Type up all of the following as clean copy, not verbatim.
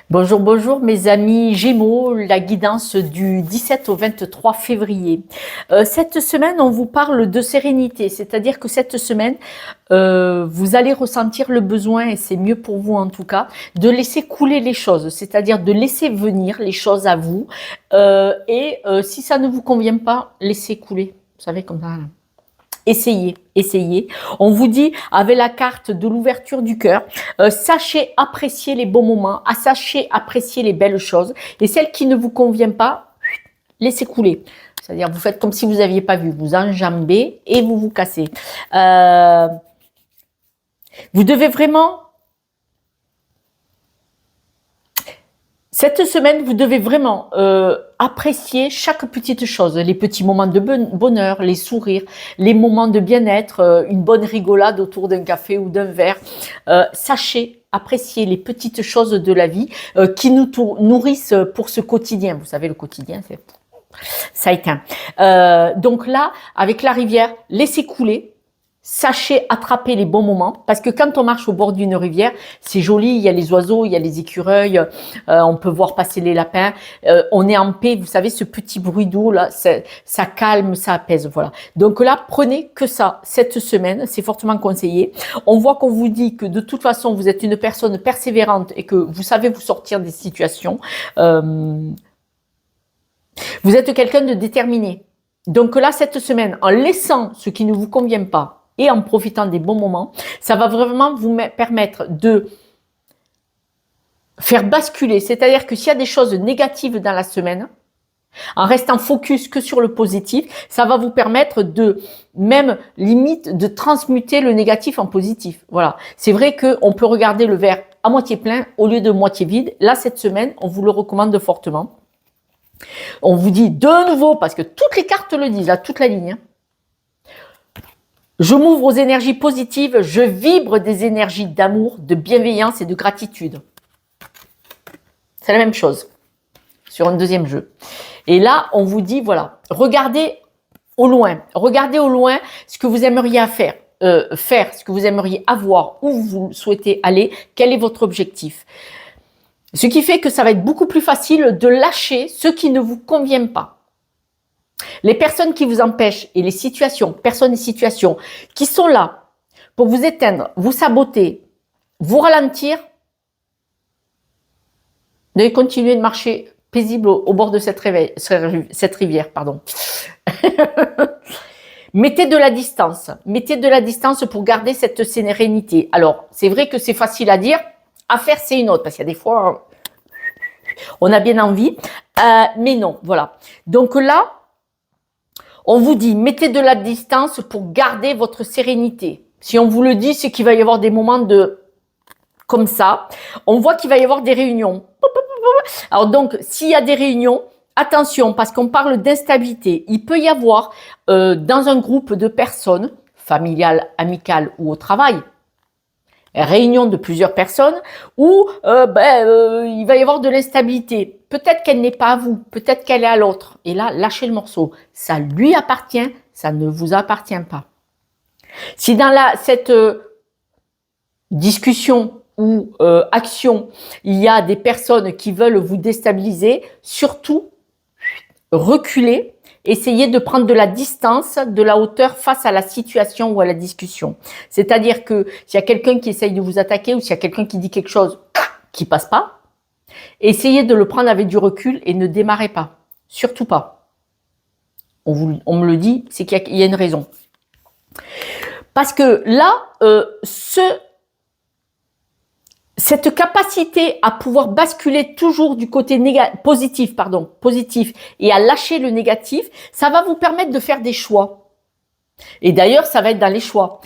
Bonjour, bonjour mes amis Gémeaux, la guidance du 17 au 23 février. Cette semaine, on vous parle de sérénité, c'est-à-dire que cette semaine, vous allez ressentir le besoin, et c'est mieux pour vous en tout cas, de laisser couler les choses, c'est-à-dire de laisser venir les choses à vous. Si ça ne vous convient pas, laissez couler, vous savez comme ça. Essayez, essayez. On vous dit, avec la carte de l'ouverture du cœur, sachez apprécier les bons moments, sachez apprécier les belles choses. Et celles qui ne vous conviennent pas, laissez couler. C'est-à-dire, vous faites comme si vous n'aviez pas vu. Vous enjambez et vous vous cassez. Vous devez vraiment... Cette semaine, vous devez vraiment apprécier chaque petite chose, les petits moments de bonheur, les sourires, les moments de bien-être, une bonne rigolade autour d'un café ou d'un verre. Sachez apprécier les petites choses de la vie qui nous nourrissent pour ce quotidien. Vous savez, le quotidien, ça éteint. Donc là, avec la rivière, laissez couler. Sachez attraper les bons moments, parce que quand on marche au bord d'une rivière, c'est joli, il y a les oiseaux, il y a les écureuils, on peut voir passer les lapins, on est en paix, vous savez, ce petit bruit d'eau, là, ça calme, ça apaise, voilà. Donc là, prenez que ça, cette semaine, c'est fortement conseillé. On voit qu'on vous dit que de toute façon, vous êtes une personne persévérante et que vous savez vous sortir des situations. Vous êtes quelqu'un de déterminé. Donc là, cette semaine, en laissant ce qui ne vous convient pas, et en profitant des bons moments, ça va vraiment vous permettre de faire basculer. C'est-à-dire que s'il y a des choses négatives dans la semaine, en restant focus que sur le positif, ça va vous permettre de, même limite, de transmuter le négatif en positif. Voilà. C'est vrai qu'on peut regarder le verre à moitié plein au lieu de moitié vide. Là, cette semaine, on vous le recommande fortement. On vous dit de nouveau, parce que toutes les cartes le disent, là, toute la ligne, je m'ouvre aux énergies positives, je vibre des énergies d'amour, de bienveillance et de gratitude. C'est la même chose sur un deuxième jeu. Et là, on vous dit, voilà, regardez au loin ce que vous aimeriez faire, ce que vous aimeriez avoir, où vous souhaitez aller, quel est votre objectif. Ce qui fait que ça va être beaucoup plus facile de lâcher ce qui ne vous convient pas. Les personnes qui vous empêchent et les situations, personnes et situations qui sont là pour vous éteindre, vous saboter, vous ralentir, vous devez continuer de marcher paisible au bord de cette rivière. Mettez de la distance pour garder cette sérénité. Alors, c'est vrai que c'est facile à dire, à faire c'est une autre, parce qu'il y a des fois, on a bien envie, mais non, voilà. Donc là, on vous dit, mettez de la distance pour garder votre sérénité. Si on vous le dit, c'est qu'il va y avoir des moments comme ça. On voit qu'il va y avoir des réunions. Alors donc, s'il y a des réunions, attention, parce qu'on parle d'instabilité. Il peut y avoir, dans un groupe de personnes, familiales, amicales ou au travail, réunion de plusieurs personnes où il va y avoir de l'instabilité. Peut-être qu'elle n'est pas à vous, peut-être qu'elle est à l'autre. Et là, lâchez le morceau. Ça lui appartient, ça ne vous appartient pas. Si dans cette discussion ou action, il y a des personnes qui veulent vous déstabiliser, surtout reculez. Essayez de prendre de la distance, de la hauteur face à la situation ou à la discussion. C'est-à-dire que s'il y a quelqu'un qui essaye de vous attaquer ou s'il y a quelqu'un qui dit quelque chose qui passe pas, essayez de le prendre avec du recul et ne démarrez pas. Surtout pas. On me le dit, c'est qu'il y a une raison. Parce que là, cette capacité à pouvoir basculer toujours du côté positif et à lâcher le négatif, ça va vous permettre de faire des choix. Et d'ailleurs, ça va être dans les choix.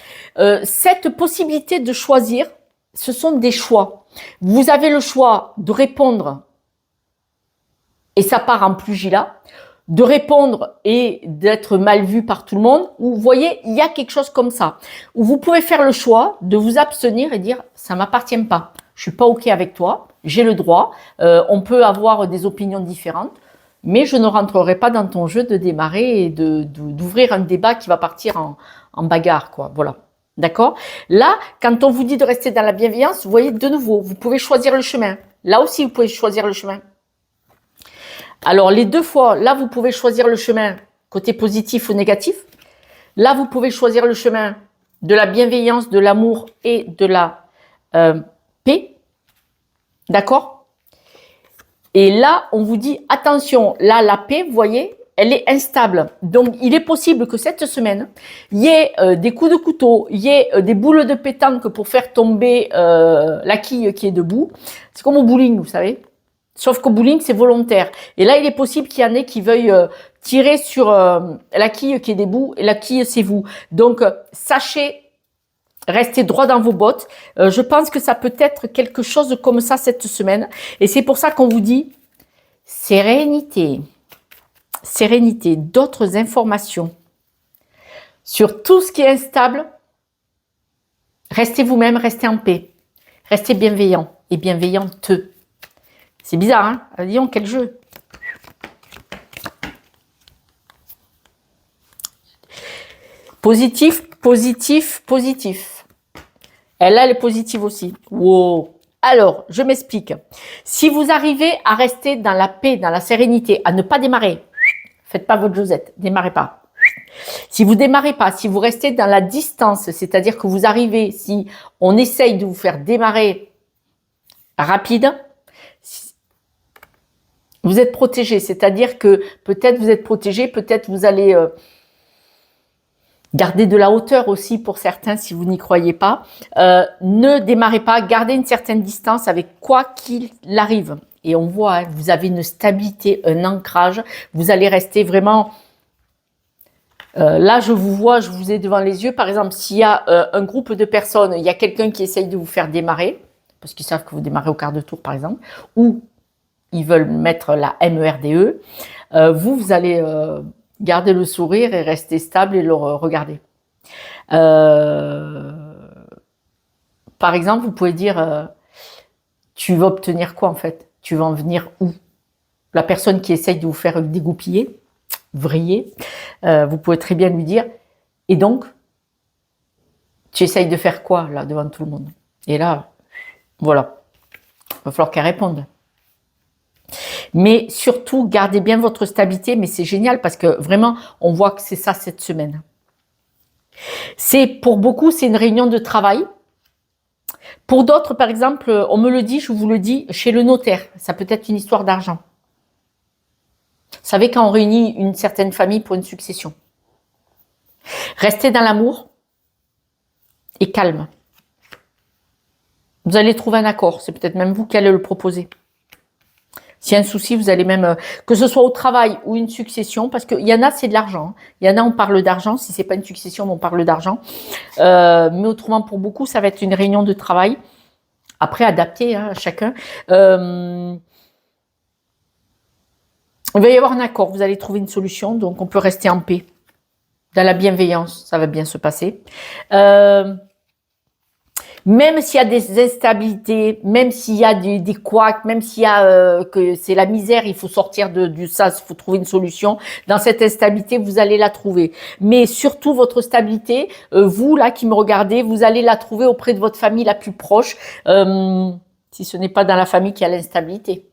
Cette possibilité de choisir, ce sont des choix. Vous avez le choix de répondre, et ça part en pugilat, de répondre et d'être mal vu par tout le monde, ou vous voyez, il y a quelque chose comme ça, où vous pouvez faire le choix de vous abstenir et dire, ça m'appartient pas. Je suis pas OK avec toi, j'ai le droit, on peut avoir des opinions différentes, mais je ne rentrerai pas dans ton jeu de démarrer et d'ouvrir un débat qui va partir en bagarre, quoi. Voilà. D'accord? Là, quand on vous dit de rester dans la bienveillance, vous voyez, de nouveau, vous pouvez choisir le chemin. Là aussi, vous pouvez choisir le chemin. Alors, les 2 fois, là, vous pouvez choisir le chemin côté positif ou négatif. Là, vous pouvez choisir le chemin de la bienveillance, de l'amour et de la paix. D'accord? Et là, on vous dit, attention, là, la paix, vous voyez, elle est instable. Donc, il est possible que cette semaine, il y ait des coups de couteau, il y ait des boules de pétanque pour faire tomber la quille qui est debout. C'est comme au bowling, vous savez. Sauf qu'au bowling, c'est volontaire. Et là, il est possible qu'il y en ait qui veuillent tirer sur la quille qui est debout. Et la quille, c'est vous. Donc, sachez rester droit dans vos bottes. Je pense que ça peut être quelque chose comme ça cette semaine. Et c'est pour ça qu'on vous dit sérénité. Sérénité. D'autres informations sur tout ce qui est instable. Restez vous-même, restez en paix. Restez bienveillant et bienveillante. C'est bizarre, hein? Disons, quel jeu. Positif, positif, positif. Elle, elle est positive aussi. Wow. Alors, je m'explique. Si vous arrivez à rester dans la paix, dans la sérénité, à ne pas démarrer, faites pas votre Josette, démarrez pas. Si vous démarrez pas, si vous restez dans la distance, c'est-à-dire que vous arrivez, si on essaye de vous faire démarrer rapide, vous êtes protégé, c'est-à-dire que peut-être vous êtes protégé, peut-être vous allez garder de la hauteur aussi pour certains si vous n'y croyez pas. Ne démarrez pas, gardez une certaine distance avec quoi qu'il arrive. Et on voit, hein, vous avez une stabilité, un ancrage, vous allez rester vraiment... là, je vous vois, je vous ai devant les yeux. Par exemple, s'il y a un groupe de personnes, il y a quelqu'un qui essaye de vous faire démarrer, parce qu'ils savent que vous démarrez au quart de tour, par exemple, ou ils veulent mettre la MERDE, vous allez garder le sourire et rester stable et le regarder. Par exemple, vous pouvez dire, tu vas obtenir quoi en fait? Tu vas en venir où? La personne qui essaye de vous faire dégoupiller, vriller, vous pouvez très bien lui dire, et donc, tu essayes de faire quoi là devant tout le monde? Et là, voilà, il va falloir qu'elle réponde. Mais surtout, gardez bien votre stabilité, mais c'est génial parce que vraiment, on voit que c'est ça cette semaine. C'est pour beaucoup, c'est une réunion de travail. Pour d'autres, par exemple, on me le dit, je vous le dis, chez le notaire, ça peut être une histoire d'argent. Vous savez, quand on réunit une certaine famille pour une succession. Restez dans l'amour et calme. Vous allez trouver un accord, c'est peut-être même vous qui allez le proposer. S'il y a un souci, vous allez même, que ce soit au travail ou une succession, parce qu'il y en a, c'est de l'argent. Il y en a, on parle d'argent. Si c'est pas une succession, on parle d'argent. Mais autrement, pour beaucoup, ça va être une réunion de travail. Après, adapté à chacun. Il va y avoir un accord. Vous allez trouver une solution. Donc, on peut rester en paix. Dans la bienveillance, ça va bien se passer. Même s'il y a des instabilités, même s'il y a des couacs, même s'il y a que c'est la misère, il faut sortir du ça, il faut trouver une solution. Dans cette instabilité, vous allez la trouver. Mais surtout, votre stabilité, vous là qui me regardez, vous allez la trouver auprès de votre famille la plus proche, si ce n'est pas dans la famille qui a l'instabilité.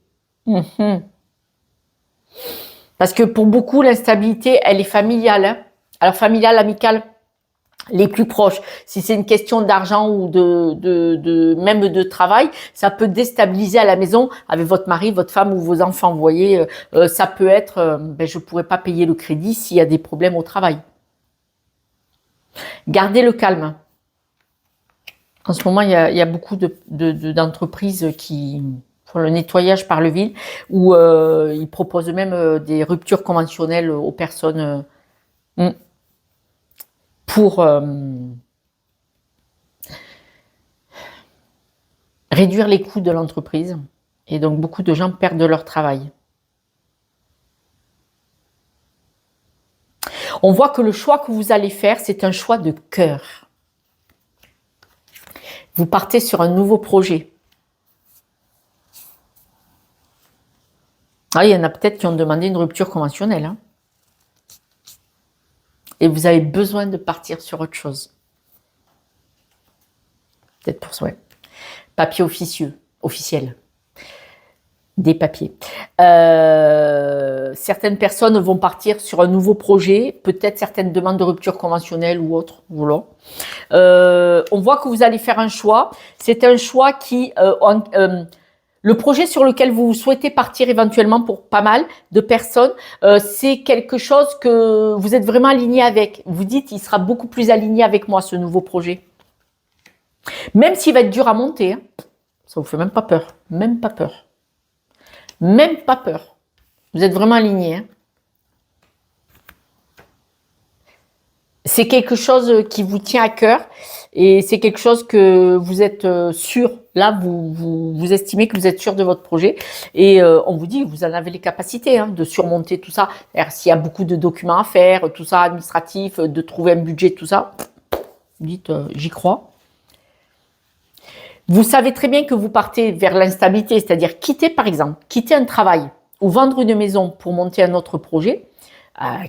Parce que pour beaucoup, l'instabilité, elle est familiale. Hein. Alors familiale, amicale, les plus proches. Si c'est une question d'argent ou même de travail, ça peut déstabiliser à la maison avec votre mari, votre femme ou vos enfants. Vous voyez, ça peut être, je ne pourrais pas payer le crédit s'il y a des problèmes au travail. Gardez le calme. En ce moment, il y a beaucoup d'entreprises qui font le nettoyage par le vide, où ils proposent même des ruptures conventionnelles aux personnes pour réduire les coûts de l'entreprise. Et donc, beaucoup de gens perdent leur travail. On voit que le choix que vous allez faire, c'est un choix de cœur. Vous partez sur un nouveau projet. Ah, il y en a peut-être qui ont demandé une rupture conventionnelle. Hein. Et vous avez besoin de partir sur autre chose. Peut-être pour ça, ouais. Papier officiel. Des papiers. Certaines personnes vont partir sur un nouveau projet, peut-être certaines demandes de rupture conventionnelle ou autre. Voilà. On voit que vous allez faire un choix. C'est un choix qui... le projet sur lequel vous souhaitez partir éventuellement pour pas mal de personnes, c'est quelque chose que vous êtes vraiment aligné avec. Vous dites, il sera beaucoup plus aligné avec moi, ce nouveau projet. Même s'il va être dur à monter, hein, ça vous fait même pas peur. Même pas peur. Même pas peur. Vous êtes vraiment aligné. Hein. C'est quelque chose qui vous tient à cœur et c'est quelque chose que vous êtes sûr. Là, vous estimez que vous êtes sûr de votre projet et on vous dit que vous en avez les capacités hein, de surmonter tout ça. S'il y a beaucoup de documents à faire, tout ça administratif, de trouver un budget, tout ça, vous dites j'y crois. Vous savez très bien que vous partez vers l'instabilité, c'est-à-dire quitter par exemple, quitter un travail ou vendre une maison pour monter un autre projet.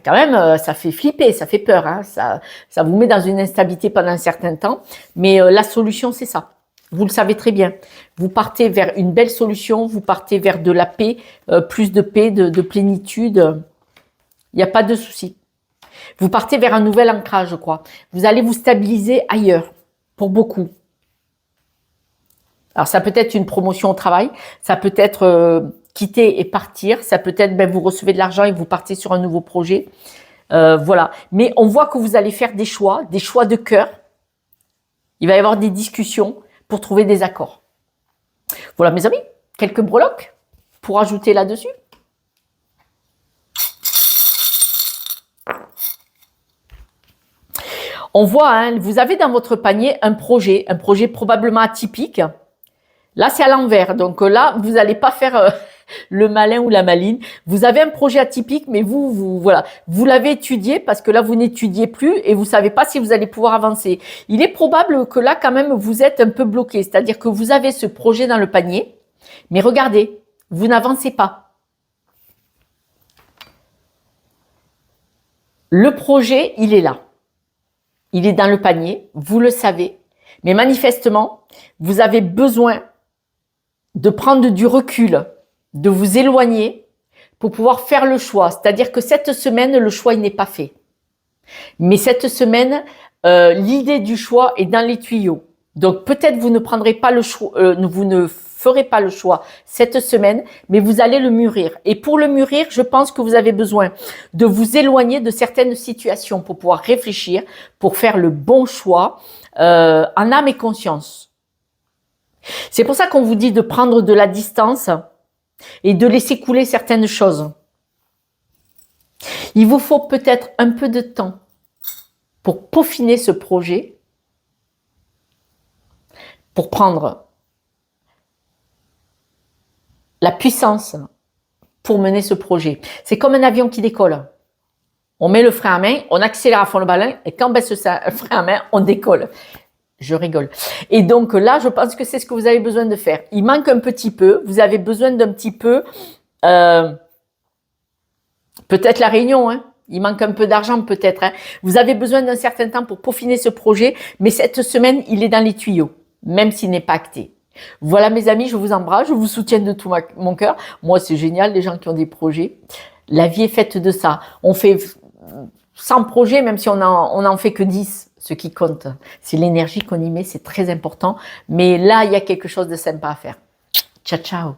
Quand même, ça fait flipper, ça fait peur, hein, ça vous met dans une instabilité pendant un certain temps. Mais la solution, c'est ça. Vous le savez très bien. Vous partez vers une belle solution, vous partez vers de la paix, plus de paix, de plénitude. Il n'y a pas de souci. Vous partez vers un nouvel ancrage, je crois. Vous allez vous stabiliser ailleurs, pour beaucoup. Alors, ça peut être une promotion au travail, ça peut être quitter et partir, ça peut être vous recevez de l'argent et vous partez sur un nouveau projet. Voilà. Mais on voit que vous allez faire des choix de cœur. Il va y avoir des discussions pour trouver des accords. Voilà, mes amis, quelques breloques pour ajouter là-dessus. On voit, hein, vous avez dans votre panier un projet probablement atypique. Là, c'est à l'envers. Donc là, vous n'allez pas faire le malin ou la maline. Vous avez un projet atypique, mais voilà, vous l'avez étudié parce que là, vous n'étudiez plus et vous savez pas si vous allez pouvoir avancer. Il est probable que là, quand même, vous êtes un peu bloqué. C'est-à-dire que vous avez ce projet dans le panier, mais regardez, vous n'avancez pas. Le projet, il est là. Il est dans le panier, vous le savez. Mais manifestement, vous avez besoin de prendre du recul, de vous éloigner pour pouvoir faire le choix. C'est-à-dire que cette semaine, le choix il n'est pas fait. Mais cette semaine, l'idée du choix est dans les tuyaux. Donc peut-être vous ne prendrez pas le choix, vous ne ferez pas le choix cette semaine, mais vous allez le mûrir. Et pour le mûrir, je pense que vous avez besoin de vous éloigner de certaines situations pour pouvoir réfléchir, pour faire le bon choix en âme et conscience. C'est pour ça qu'on vous dit de prendre de la distance et de laisser couler certaines choses. Il vous faut peut-être un peu de temps pour peaufiner ce projet, pour prendre la puissance pour mener ce projet. C'est comme un avion qui décolle. On met le frein à main, on accélère à fond le ballon et quand on baisse le frein à main, on décolle. Je rigole. Et donc là, je pense que c'est ce que vous avez besoin de faire. Il manque un petit peu. Vous avez besoin d'un petit peu, peut-être la réunion. Hein. Il manque un peu d'argent peut-être. Hein. Vous avez besoin d'un certain temps pour peaufiner ce projet. Mais cette semaine, il est dans les tuyaux, même s'il n'est pas acté. Voilà mes amis, je vous embrasse. Je vous soutiens de tout mon cœur. Moi, c'est génial, les gens qui ont des projets. La vie est faite de ça. On fait 100 projets, même si on en fait que 10. Ce qui compte, c'est l'énergie qu'on y met, c'est très important. Mais là, il y a quelque chose de sympa à faire. Ciao, ciao.